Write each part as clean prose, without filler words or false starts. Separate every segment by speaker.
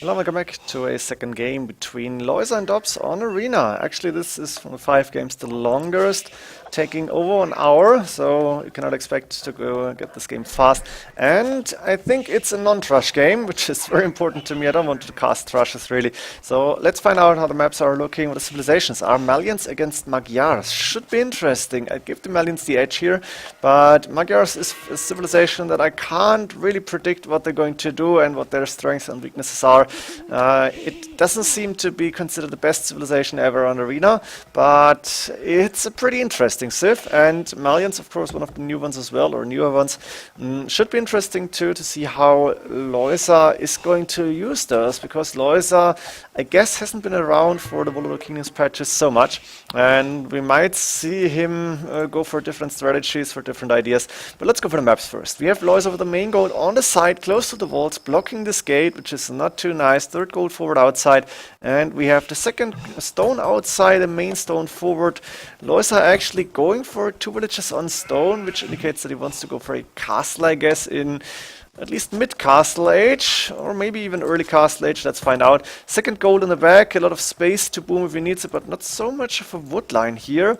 Speaker 1: Hello, welcome back to a second game between Lojza and Dobbs on Arena. Actually, this is from the 5 games the longest, taking over an hour, so you cannot expect to go get this game fast. And I think it's a non-trush game, which is very important to me. I don't want to cast trushes really. So let's find out how the maps are looking, what the civilizations are. Malians against Magyars should be interesting. I'd give the Malians the edge here, but Magyars is a civilization that I can't really predict what they're going to do and what their strengths and weaknesses are. It doesn't seem to be considered the best civilization ever on Arena, but it's a pretty interesting civ, and Malians, of course, one of the new ones as well, or newer ones. Should be interesting too to see how Lojza is going to use those, because Lojza, I guess, hasn't been around for the Volatile Kingdoms patches so much, and we might see him go for different strategies, for different ideas. But let's go for the maps first. We have Lojza with the main gold on the side, close to the walls, blocking this gate, which is not too nice. Third gold forward outside, and we have the second stone outside, the main stone forward. Lojza actually going for 2 villages on stone, which indicates that he wants to go for a castle, I guess, in at least mid-castle age, or maybe even early castle age, let's find out. Second gold in the back, a lot of space to boom if he needs it, but not so much of a wood line here,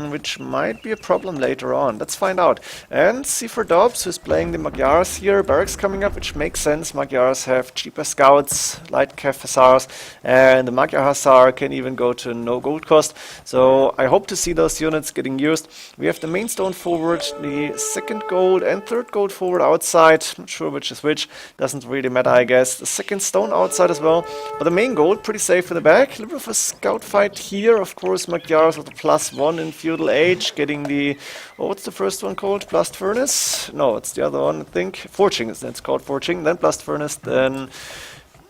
Speaker 1: which might be a problem later on. Let's find out. And see for Dobbs, who's playing the Magyars here, barracks coming up, which makes sense. Magyars have cheaper scouts, light cav hussars, and the Magyar hussar can even go to no gold cost. So I hope to see those units getting used. We have the main stone forward, the second gold and third gold forward outside. Not sure which is which, doesn't really matter, I guess. The second stone outside as well, but the main gold pretty safe in the back. A little bit of a scout fight here, of course. Magyars with the +1 in feudal age, getting the, oh, what's the first one called? Blast furnace? No, it's the other one, I think. Forging, it's called forging, then blast furnace, then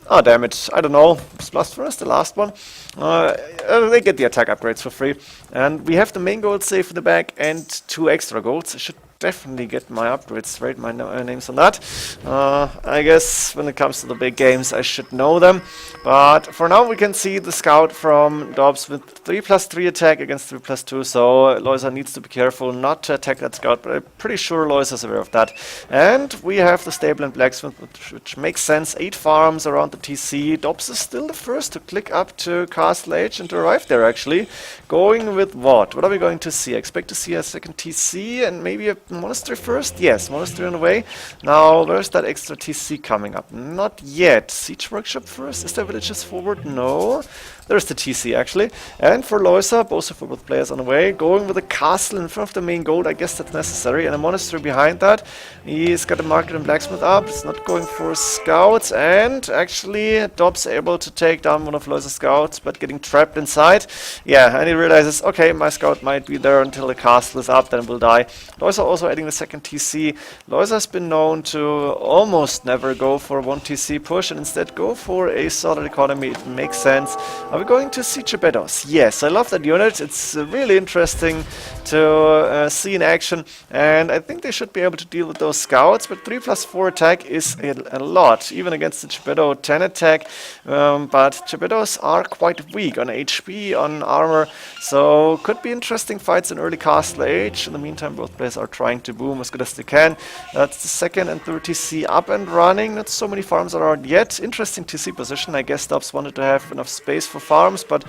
Speaker 1: oh, damn it, I don't know. Was Blast Furnace the last one? They get the attack upgrades for free. And we have the main gold safe in the back and 2 extra golds. I should definitely get my upgrades right, my names on that. I guess when it comes to the big games, I should know them. But for now, we can see the scout from Dobbs with 3+3 attack against 3+2. So Lojza needs to be careful not to attack that scout, but I'm pretty sure Lojza is aware of that. And we have the stable and blacksmith, which makes sense. 8 farms around the TC. Dobbs is still the first to click up to Castle Age and to arrive there, actually. Going with what? What are we going to see? I expect to see a second TC and maybe a monastery first? Yes, monastery on the way. Now, where's that extra TC coming up? Not yet. Siege workshop first? Is there villages forward? No. There's the TC, actually. And for Lojza, both of both players on the way. Going with a castle in front of the main gold, I guess that's necessary. And a monastery behind that. He's got a market and blacksmith up. It's not going for scouts. And actually, Dobbs able to take down one of Lojza's scouts, but getting trapped inside. Yeah, and he realizes, okay, my scout might be there until the castle is up, then will die. Lojza also adding the second TC. Lojza has been known to almost never go for one TC push and instead go for a solid economy. It makes sense. Are we going to see Chebedos? Yes, I love that unit. It's really interesting to see in action, and I think they should be able to deal with those scouts, but 3+4 attack is a lot, even against the Chebedo 10 attack, but Chebedos are quite weak on HP, on armor, so could be interesting fights in early Castle Age. In the meantime, both players are trying to boom as good as they can. That's the second and third TC up and running. Not so many farms around yet. Interesting TC position. I guess Dobbs wanted to have enough space for farms, but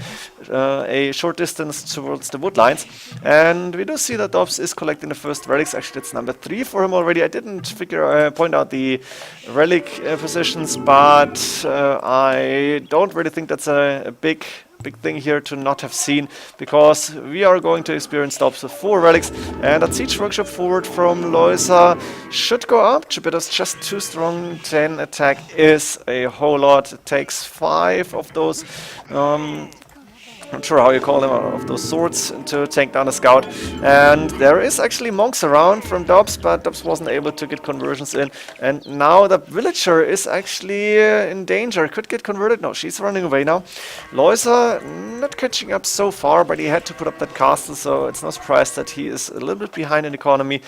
Speaker 1: a short distance towards the wood lines. And we do see that Dobbs is collecting the first relics. Actually, it's number 3 for him already. I didn't point out the relic positions, but I don't really think that's a big thing here to not have seen, because we are going to experience Dobbs with 4 relics, and that siege workshop forward from Lojza should go up. Chebedo's just too strong. 10 attack is a whole lot. It takes 5 of those not sure how you call them, of those swords to take down a scout. And there is actually monks around from Dobbs, but Dobbs wasn't able to get conversions in. And now the villager is actually in danger. Could get converted. No, she's running away now. Lojza not catching up so far, but he had to put up that castle, so it's no surprise that he is a little bit behind in economy,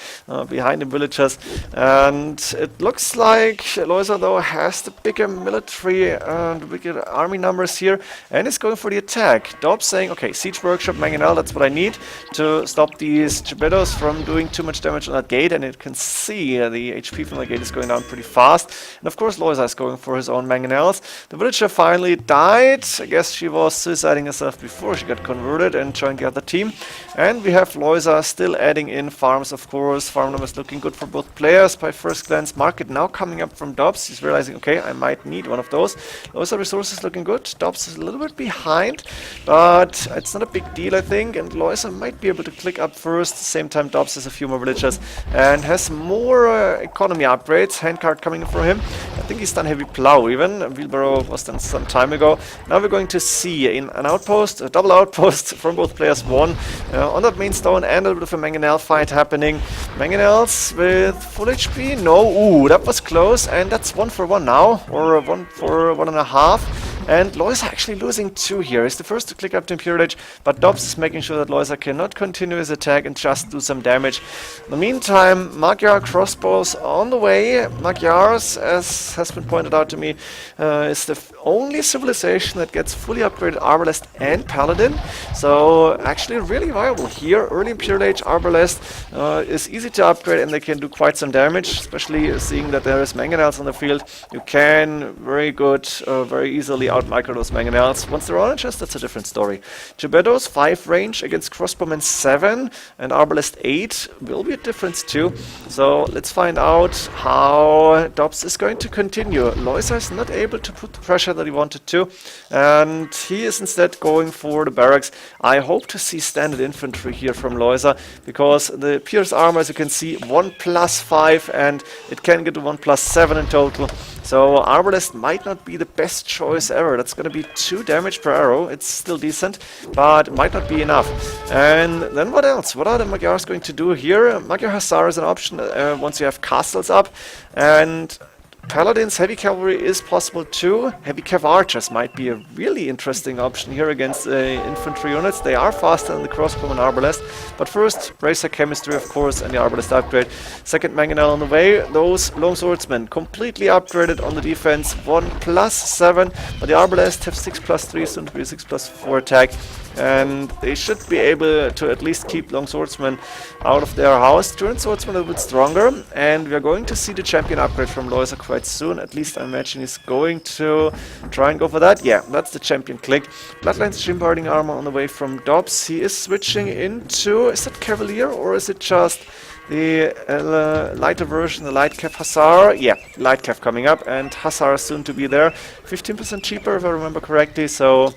Speaker 1: behind in villagers. And it looks like Lojza, though, has the bigger military and bigger army numbers here, and is going for the attack. Dobbs Dobbs saying, okay, Siege Workshop, Mangonel, that's what I need to stop these Gebetos from doing too much damage on that gate. And you can see the HP from the gate is going down pretty fast. And of course, Lojza is going for his own Mangonels. The villager finally died. I guess she was suiciding herself before she got converted and joined the other team. And we have Lojza still adding in farms, of course. Farm numbers looking good for both players by first glance. Market now coming up from Dobbs. He's realizing, okay, I might need one of those. Lojza resources looking good. Dobbs is a little bit behind, but it's not a big deal, I think. And Lojza might be able to click up first. Same time, Dobbs has a few more villagers and has more economy upgrades. Handcart coming in for him. I think he's done heavy plow even. Wheelbarrow was done some time ago. Now we're going to see in an outpost, a double outpost from both players. One on that main stone and a little bit of a Mangonel fight happening. Mangonels with full HP. No, ooh, that was close. And that's 1-for-1 now, or 1-for-1.5. And Lojza actually losing 2 here. He's the first to click up to Imperial Age, but Dobbs is making sure that Lojza cannot continue his attack and just do some damage. In the meantime, Magyar crossbows on the way. Magyars, as has been pointed out to me, is the only civilization that gets fully upgraded Arbalest and Paladin. So actually really viable here. Early Imperial Age Arbalest is easy to upgrade and they can do quite some damage, especially seeing that there is Mangonels on the field. You can very easily out-micro those Mangonels. Once they're on chest, that's a different story. Gebetos 5 range against Crossbowmen 7 and Arbalest 8 will be a difference too. So let's find out how Dobbs is going to continue. Lojza is not able to put the pressure that he wanted to, and he is instead going for the barracks. I hope to see standard infantry here from Lojza, because the Pierce armor, as you can see, 1+5 and it can get to 1+7 in total. So Arbalest might not be the best choice ever. That's going to be 2 damage per arrow. It's still decent, but it might not be enough. And then what else? What are the Magyars going to do here? Magyar Hussar is an option once you have castles up. And Paladins, heavy cavalry is possible too. Heavy cav archers might be a really interesting option here against infantry units. They are faster than the crossbow and arbalest. But first, Racer Chemistry, of course, and the arbalest upgrade. Second Mangonel on the way. Those long swordsmen completely upgraded on the defense. 1+7, but the arbalest have 6+3, soon to be a 6+4 attack. And they should be able to at least keep long swordsmen out of their house. Turn swordsmen a little bit stronger, and we are going to see the champion upgrade from Lojza quite soon. At least I imagine he's going to try and go for that. Yeah, that's the champion click. Bloodlines Shrimp-Harding armor on the way from Dobbs. He is switching into, is that Cavalier or is it just the lighter version, the Light Cav Hussar? Yeah, Light Cav coming up, and Hussar is soon to be there. 15% cheaper if I remember correctly, so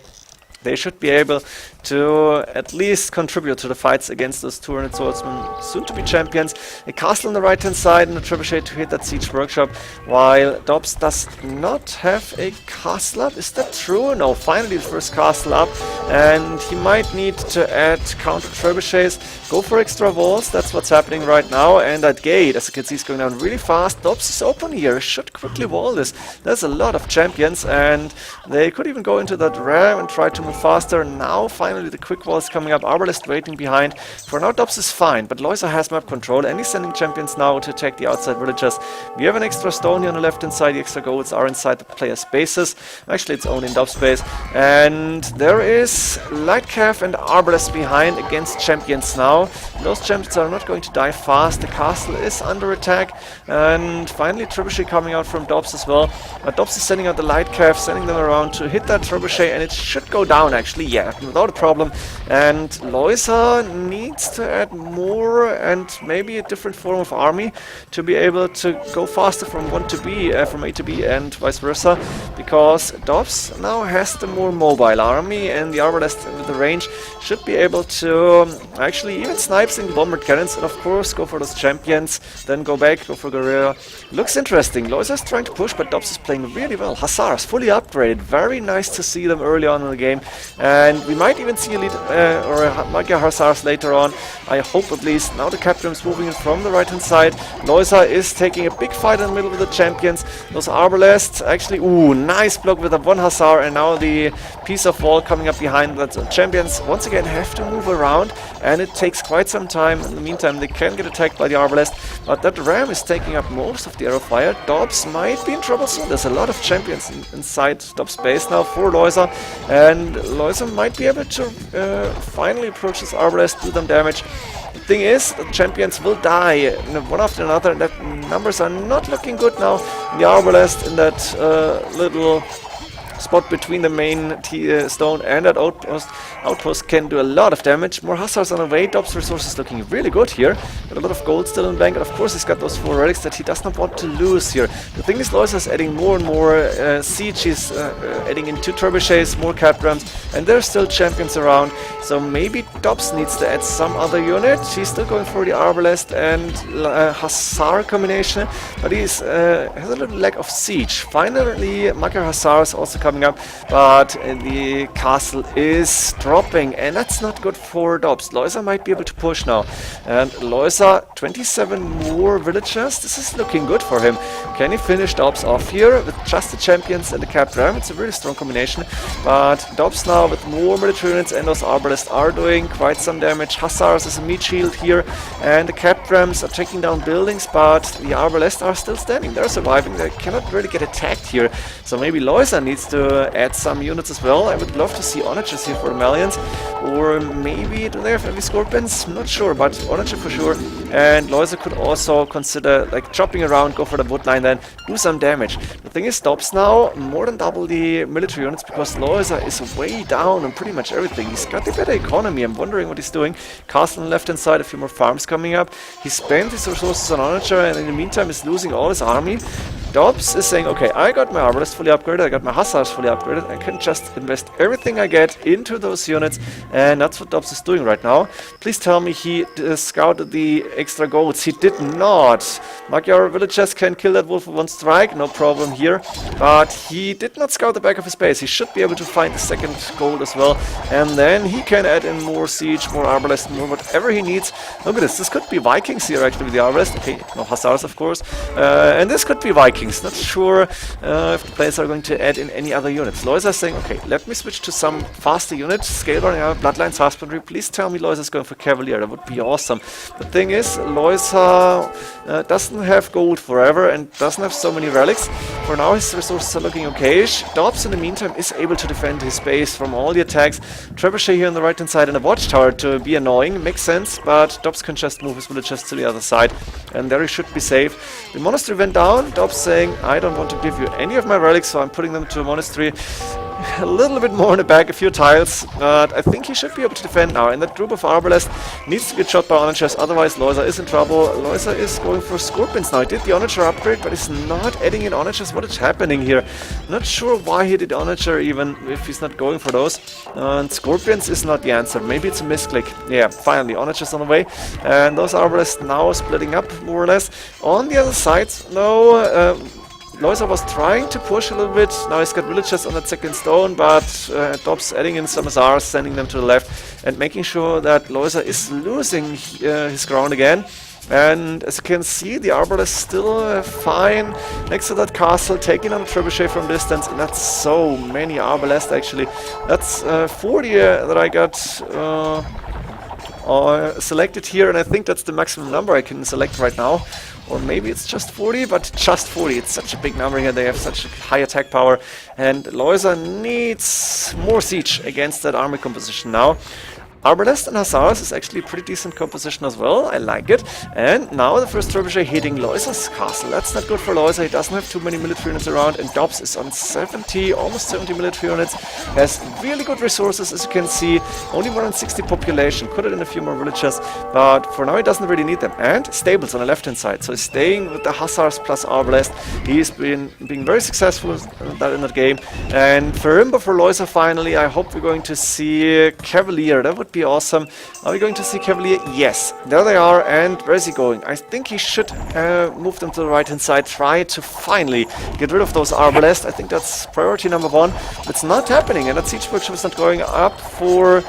Speaker 1: they should be able to at least contribute to the fights against those 200 swordsmen, soon to be champions. A castle on the right hand side and a trebuchet to hit that siege workshop, while Dobbs does not have a castle up. Is that true? No, finally the first castle up, and he might need to add counter trebuchets. Go for extra walls, that's what's happening right now. And that gate, as you can see, is going down really fast. Dobbs is open here, should quickly wall this. There's a lot of champions, and they could even go into that ram and try to move faster. Now finally the quick wall is coming up. Arbalest waiting behind. For now Dobbs is fine, but Lojza has map control and he's sending champions now to attack the outside villagers. We have an extra stone here on the left hand side. The extra golds are inside the player's bases. Actually it's only in Dobbs' base. And there is Light Cav and Arbalest behind against champions now. Those champions are not going to die fast. The castle is under attack, and finally trebuchet coming out from Dobbs as well. But Dobbs is sending out the Light Cav, sending them around to hit that trebuchet, and it should go down actually, yeah, without a problem. And Lojza needs to add more and maybe a different form of army to be able to go faster from from A to B and vice versa, because Dobbs now has the more mobile army, and the Arbalest with the range should be able to actually even snipes in bombard cannons, and of course go for those champions, then go back, go for guerrilla. Looks interesting. Lojza is trying to push, but Dobbs is playing really well. Hussars fully upgraded. Very nice to see them early on in the game, and we might even see elite or Magyar Hussars later on. I hope at least. Now the captain is moving in from the right hand side. Lojza is taking a big fight in the middle with the champions. Those Arbalests actually, ooh, nice block with a 1 Hussar, and now the piece of wall coming up behind. That champions once again have to move around, and it takes quite some time. In the meantime, they can get attacked by the Arbalest, but that ram is taking up most of the arrow fire. Dobbs might be in trouble soon. There's a lot of champions inside Dobbs' base now for Lojza, and Lojza might be able to finally approach this Arbalest, do them damage. The thing is, the champions will die one after another, and that numbers are not looking good now. The Arbalest in that little spot between the main stone and that outpost can do a lot of damage. More hussars on the way. Dobbs' resources looking really good here. Got a lot of gold still in bank, and of course he's got those 4 relics that he does not want to lose here. The thing is, Lojza is adding more and more siege. He's adding in 2 trebuchets, more cap drums, and there's still champions around. So maybe Dobbs needs to add some other unit. He's still going for the Arbalest and Hussar combination, but he's has a little lack of siege. Finally, Magyar Hussars also coming up, but the castle is dropping, and that's not good for Dobbs. Lojza might be able to push now, and Lojza 27 more villagers. This is looking good for him. Can he finish Dobbs off here with just the champions and the cap ram? It's a really strong combination, but Dobbs now with more military units and those Arbalists are doing quite some damage. Hussars is a meat shield here, and the cap rams are taking down buildings, but the Arbalists are still standing. They're surviving. They cannot really get attacked here, so maybe Lojza needs to add some units as well. I would love to see Onagers here for the Malians, or maybe do they have heavy scorpions? Not sure, but Onager for sure. And Lojza could also consider like chopping around, go for the wood line, then do some damage. The thing is, Dobbs now more than double the military units because Lojza is way down on pretty much everything. He's got the better economy. I'm wondering what he's doing. Castle on the left hand side, a few more farms coming up. He spent his resources on Onager, and in the meantime is losing all his army. Dobbs is saying, okay, I got my Arbalest fully upgraded, I got my Hussars fully upgraded, I can just invest everything I get into those units, and that's what Dobbs is doing right now. Please tell me he scouted the extra golds. He did not. Magyar villagers can kill that wolf with 1 strike, no problem here, but he did not scout the back of his base. He should be able to find the second gold as well, and then he can add in more siege, more Arbalest, more whatever he needs. Look at this could be Vikings here actually with the Arbalest. Okay, no Hussars of course, and this could be Vikings. Not sure if the players are going to add in any other units. Lojza is saying, okay, let me switch to some faster units. Scale running out, Bloodlines, Husbandry. Please tell me Lojza is going for Cavalier. That would be awesome. The thing is, Lojza doesn't have gold forever and doesn't have so many relics. For now, his resources are looking okayish. Dobbs, in the meantime, is able to defend his base from all the attacks. Trebuchet here on the right-hand side and a watchtower to be annoying. Makes sense, but Dobbs can just move his villagers to the other side, and there he should be safe. The monastery went down. Dobbs saying, I don't want to give you any of my relics, so I'm putting them to a monastery. A little bit more in the back, a few tiles, but I think he should be able to defend now. And that group of Arbalest needs to get shot by Onagers, otherwise Lojza is in trouble. Lojza is going for Scorpions now. He did the Onager upgrade, but he's not adding in Onagers. What is happening here? Not sure why he did Onager, even if he's not going for those. And Scorpions is not the answer. Maybe it's a misclick. Yeah, finally, Onagers on the way. And those Arbalest now splitting up, more or less. On the other side, no... Lojza was trying to push a little bit. Now he's got villagers on that second stone, but Dobbs adding in some SRs, sending them to the left, and making sure that Lojza is losing his ground again. And as you can see, the Arbalest is still fine next to that castle, taking on a trebuchet from distance, and that's so many Arbalest actually. That's 40 that I got selected here, and I think that's the maximum number I can select right now. Or maybe it's just 40, but just 40. It's such a big number here. They have such a high attack power. And Lojza needs more siege against that army composition now. Arbalest and Hussars is actually a pretty decent composition as well. I like it. And now the first trebuchet hitting Lojza's castle. That's not good for Lojza. He doesn't have too many military units around. And Dobbs is on 70, almost 70 military units. Has really good resources, as you can see. Only 160 population. Could add in a few more villagers. But for now, he doesn't really need them. And stables on the left-hand side. So he's staying with the Hussars plus Arbalest. He's been being very successful in that game. And for him, but for Lojza finally, I hope we're going to see Cavalier. That would be awesome. Are we going to see Cavalier? Yes, there they are. And where is he going? I think he should move them to the right hand side, try to finally get rid of those Arbalest. I think that's priority number 1. It's not happening, and that siege workshop is not going up for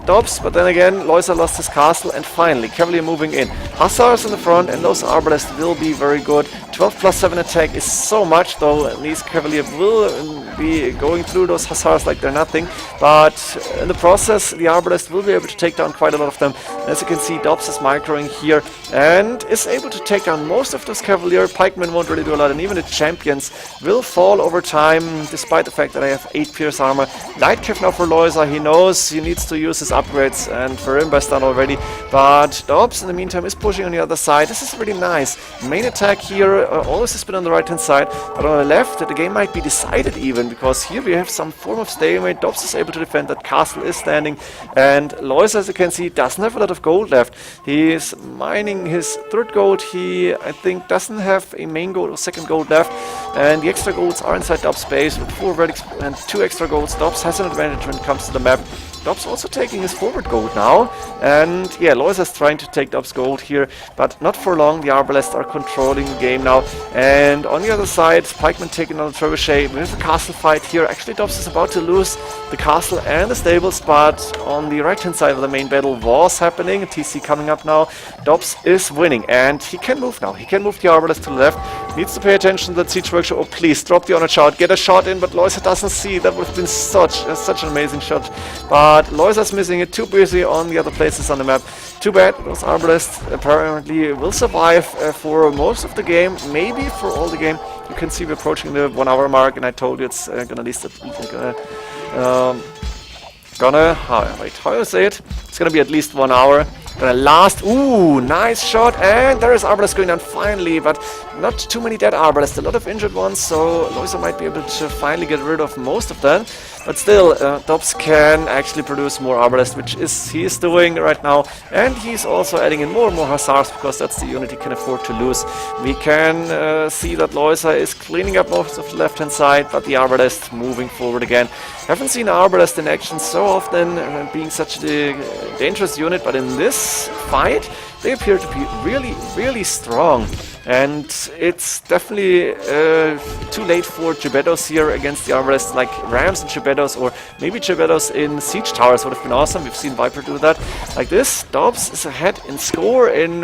Speaker 1: Dobbs, but then again Lojza lost his castle, and finally Cavalier moving in. Hussars in the front, and those Arbalest will be very good. 12 plus 7 attack is so much, though these Cavalier will be going through those Hussars like they're nothing, but in the process the Arbalest will be able to take down quite a lot of them. As you can see, Dobbs is microing here and is able to take down most of those Cavalier. Pikemen won't really do a lot, and even the champions will fall over time, despite the fact that I have 8 Pierce armor. Light Cav now for Lojza, he knows he needs to use his upgrades, and for him best done already, but Dobbs in the meantime is pushing on the other side. This is really nice. Main attack here always has been on the right hand side, but on the left the game might be decided even, because here we have some form of stalemate. Dobbs is able to defend, that castle is standing, and Lojza, as you can see, doesn't have a lot of gold left. He is mining his third gold. He, I think, doesn't have a main gold or second gold left, and the extra golds are inside Dobbs' base with 4 relics and 2 extra golds. Dobbs has an advantage when it comes to the map. Dobbs also taking his forward gold now, and yeah, Lojza is trying to take Dobbs' gold here, but not for long. The Arbalest are controlling the game now, and on the other side, Pikeman taking on the Trebuchet. We have a castle fight here. Actually, Dobbs is about to lose the castle and the stables, but on the right hand side of the main battle was happening. TC coming up now. Dobbs is winning, and he can move now. He can move the Arbalest to the left. Needs to pay attention to that siege workshop. Oh, please drop the honor shot, get a shot in, but Lojza doesn't see. That would have been such an amazing shot, but Lojza's missing it. Too busy on the other places on the map. Too bad. Those Arbalests apparently will survive for most of the game, maybe for all the game. You can see we're approaching the 1 hour mark, and I told you it's gonna last at how do you say it? It's gonna be at least 1 hour. Gonna last. Ooh, nice shot, and there is Arbalest going down finally, but not too many dead Arbalests, a lot of injured ones, so Lojza might be able to finally get rid of most of them. But still, Dobbs can actually produce more Arbalest, which he is doing right now, and he's also adding in more and more Hussars, because that's the unit he can afford to lose. We can see that Lojza is cleaning up most of the left-hand side, but the Arbalest moving forward again. Haven't seen Arbalest in action so often, being such a dangerous unit, but in this fight, they appear to be really, really strong. And it's definitely too late for Gebettos here against the Arbalest, like Rams and Gebettos, or maybe Gebettos in Siege Towers would have been awesome. We've seen Viper do that. Like this, Dobbs is ahead in score in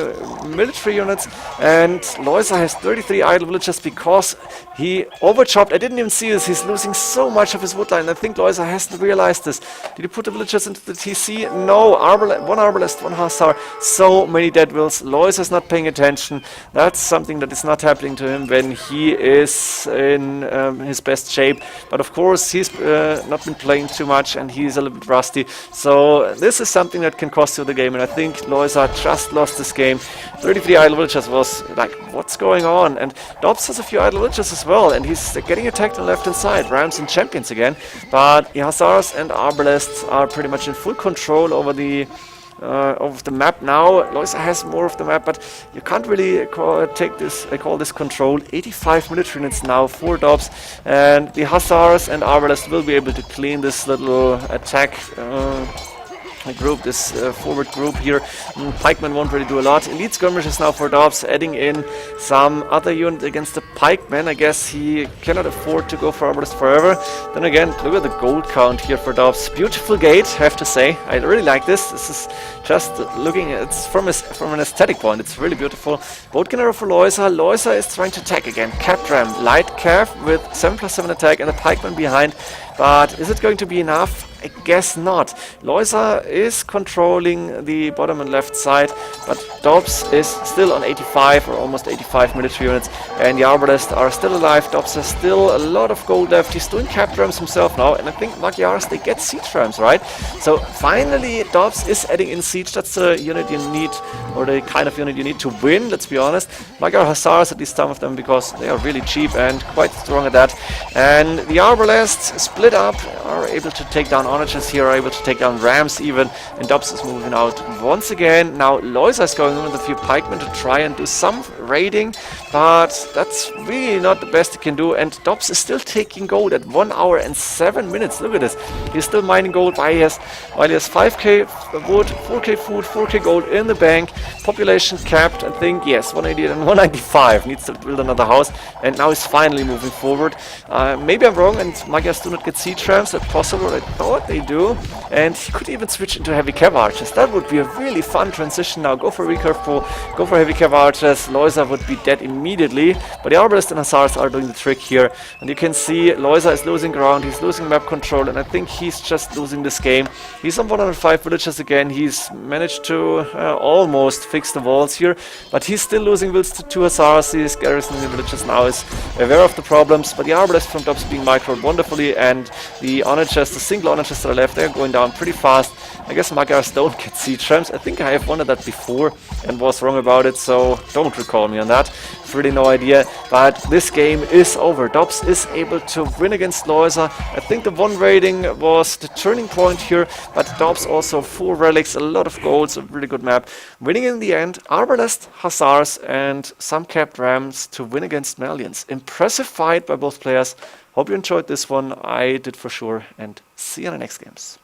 Speaker 1: military units, and Lojza has 33 idle villagers because he overchopped. I didn't even see this. He's losing so much of his woodline. I think Lojza hasn't realized this. Did he put the villagers into the TC? No. One Arbalest, 1 Hussar. So many dead wills. Lojza's not paying attention. That's something that is not happening to him when he is in his best shape. But of course, he's not been playing too much, and he's a little bit rusty. So this is something that can cost you the game, and I think Lojza just lost this game. 33 idle villagers was like, what's going on? And Dobbs has a few idle villagers as well, and he's getting attacked on the left-hand side. Rams and champions again, but the Hussars and Arbalests are pretty much in full control over the map now. Lojza has more of the map, but you can't really call this control. 85 military units now for Dobbs, and the Hussars and Arbalest will be able to clean this little attack group, this forward group here. Pikemen won't really do a lot. Elite skirmishes now for Dobbs, adding in some other unit against the Pikemen. I guess he cannot afford to go for Arbalest forever. Then again, look at the gold count here for Dobbs. Beautiful gate, have to say. I really like this. This is just looking, it's from an aesthetic point, it's really beautiful. Boat Canary for Lojza. Lojza is trying to attack again. Capped Ram, light cav with 7+7 attack, and the Pikeman behind. But is it going to be enough? I guess not. Lojza is controlling the bottom and left side, but Dobbs is still on 85 or almost 85 military units, and the Arbalest are still alive. Dobbs has still a lot of gold left. He's doing capped rams himself now, and I think Magyars, they get siege rams, right? So finally Dobbs is adding in siege. That's the unit you need, or the kind of unit you need to win, let's be honest. Magyar Hussars, at least some of them, because they are really cheap and quite strong at that. And the Arbalest split up, are able to take down Onagers here, are able to take down Rams even, and Dobbs is moving out once again. Now Lojza is going in with a few pikemen to try and do some raiding, but that's really not the best he can do, and Dobbs is still taking gold at 1 hour and 7 minutes. Look at this. He's still mining gold while he has 5k wood, 4k food, 4k gold in the bank. Population capped, I think, yes, 188 and 195. Needs to build another house, and now he's finally moving forward. Maybe I'm wrong, and Magyars do not get siege rams. That's possible. I thought what they do, and he could even switch into heavy cav archers. That would be a really fun transition now. Go for recurve pull, go for heavy cav archers. Lojza would be dead immediately, but the Arbalest and Hussars are doing the trick here, and you can see Lojza is losing ground, he's losing map control, and I think he's just losing this game. He's on 105 villagers again. He's managed to almost fix the walls here, but he's still losing wills to 2 Hussars. He's garrisoning the villagers now, is aware of the problems, but the Arbalest from Dobbs being microed wonderfully, and the honor chest, the single honor chest that are left, they're going down pretty fast. I guess Magyars don't get siege ramps. I think I have wanted that before and was wrong about it, so don't recall me on that. Really no idea, but this game is over. Dobbs is able to win against Lojza. I think the 1 rating was the turning point here, but Dobbs also 4 relics, a lot of golds, a really good map. Winning in the end, Arbalest, Hussars and some capped rams to win against Malians. Impressive fight by both players. Hope you enjoyed this one. I did for sure, and see you in the next games.